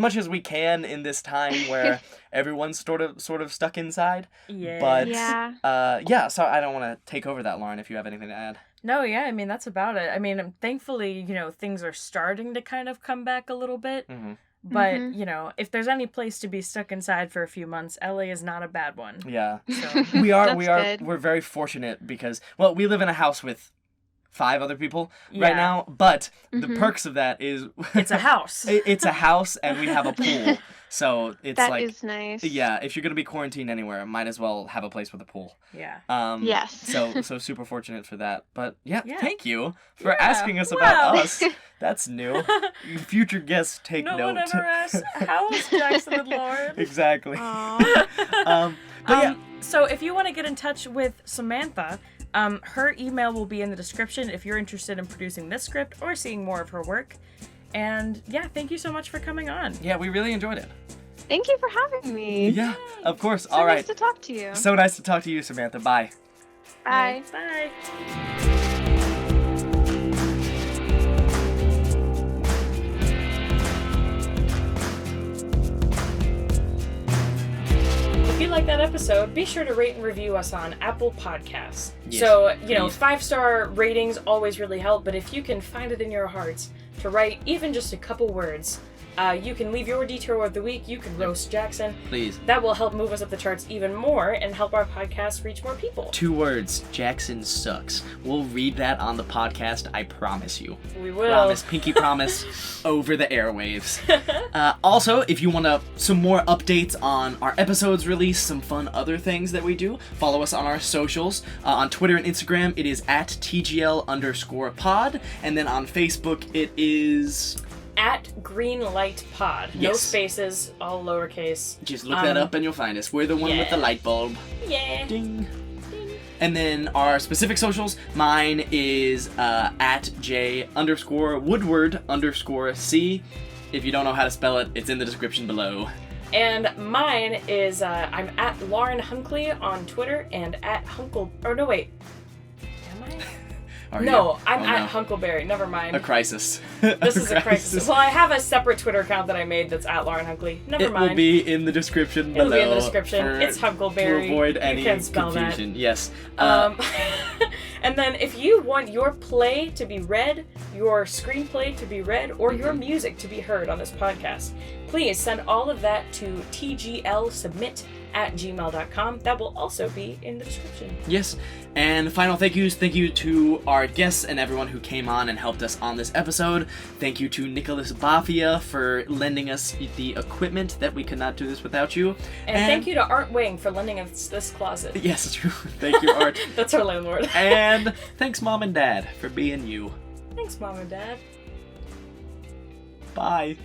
much as we can in this time where everyone's sort of stuck inside. Yeah. But Yeah. yeah. So I don't want to take over that, Lauren. If you have anything to add. No, yeah, I mean, that's about it. I mean, thankfully, things are starting to kind of come back a little bit. Mm-hmm. But, Mhm. you know, if there's any place to be stuck inside for a few months, LA is not a bad one. Yeah. So, That's good. We're very fortunate because, well, we live in a house with 5 other people Yeah. right now, but the Mhm. perks of that is it's a house. it's a house and we have a pool. So it's That like, is nice. yeah, if you're going to be quarantined anywhere, might as well have a place with a pool. Yeah. Yes. So super fortunate for that. But yeah, Yeah. thank you for Yeah, asking us wow. about us. That's new. Future guests take No note. one ever asked, how is Jackson and Lauren? Exactly. Aw. But yeah, So if you want to get in touch with Samantha, her email will be in the description if you're interested in producing this script or seeing more of her work. And yeah, thank you so much for coming on. yeah, we really enjoyed it. Thank you for having me. Yeah, of course. So All right. nice to talk to you. So nice to talk to you, Samantha. Bye. Bye. Bye. If you like that episode, be sure to rate and review us on Apple Podcasts. Yes, So, you know, please. 5-star ratings always really help, but if you can find it in your hearts to write even just a couple words, you can leave your detour of the week, you can roast Jackson. Please. That will help move us up the charts even more and help our podcast reach more people. 2 words. Jackson sucks. We'll read that on the podcast, I promise you. We will. Promise, pinky promise, over the airwaves. Also, if you want some more updates on our episodes release, some fun other things that we do, follow us on our socials. On Twitter and Instagram, it is at @TGL_pod. And then on Facebook, it is... At Greenlight Pod. No Yes. spaces, all lowercase. Just look that up and you'll find us. We're the one with the yeah. light bulb. Yeah. Ding. And then our specific socials, mine is at J_Woodward_C. If you don't know how to spell it, it's in the description below. And mine is, I'm at Lauren Hunkele on Twitter and at Hunkle... Oh, no, wait. Am I? Are No, you? I'm Oh, at no. Hunkleberry. Never mind. A crisis. This is a crisis. Well, I have a separate Twitter account that I made that's at Lauren Hunkele. Never It mind. will be in the description below. It'll be in the description. for- It's Hunkleberry. To avoid You any can't spell that. confusion. Yes. And then if you want your play to be read, your screenplay to be read, or your music to be heard on this podcast, please send all of that to tglsubmit@gmail.com. That will also be in the description. Yes. And final thank yous. Thank you to our guests and everyone who came on and helped us on this episode. Thank you to Nicholas Bafia for lending us the equipment that we could not do this without you. And thank you to Art Wing for lending us this closet. Yes, true. Thank you, Art. That's our landlord. And thanks, Mom and Dad, for being you. Thanks, Mom and Dad. Bye.